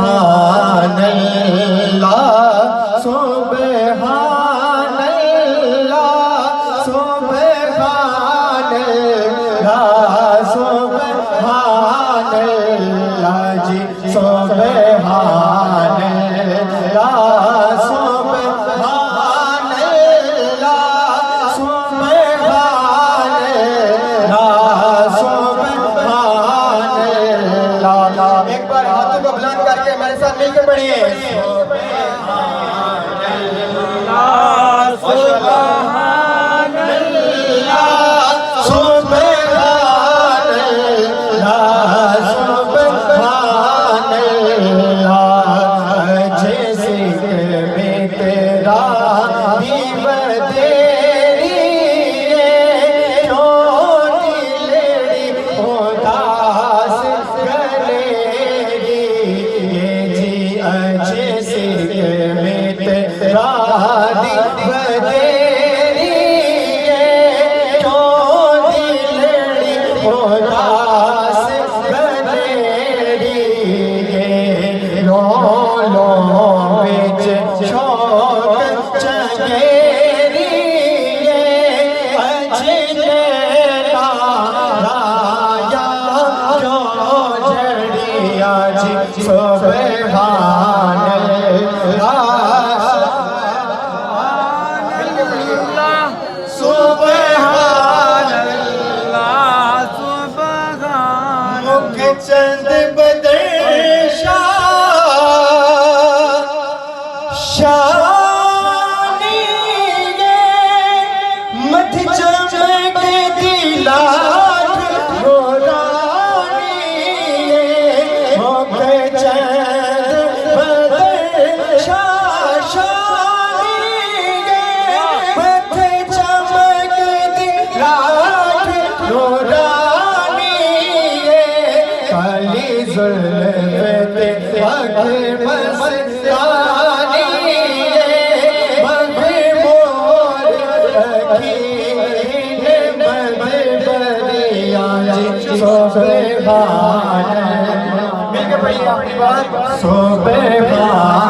सुबहान अल्लाह सुबहान अल्लाह सुबहान अल्लाह सुबहान अल्लाह जी सुबहान अल्लाह सुबहान अल्लाह सुबहान अल्लाह सुबहान अल्लाह। एक बार हाथों को बुलंद करके मेरे साथ मिलकर पढ़िए सुबहान अल्लाह सुबहान अल्लाह सुबहान अल्लाह सुबहान अल्लाह। जैसे में तेरा दीव तेरी छोटी लेडी उदास गलेरी जी जैसे में तेरा दीव तेरी छोटी लेडी उदास गलेरी लो लो बिच शौक चंगेरी अच्छी तेरा राया जो जड़िया जी सुबहान अल्लाह सुबहान अल्लाह सुबहान मुख चंद बदर शानी गे मथ चमक दिलाठ गोरानी मुख चंद बदर शानी गे मथ चमक दिलाठ गोरानी काली जुल्फ अग मस्तानी मगे मोर अखीर बदरिया सुबहान मिलके पढ़िए अपनी बात सुबहान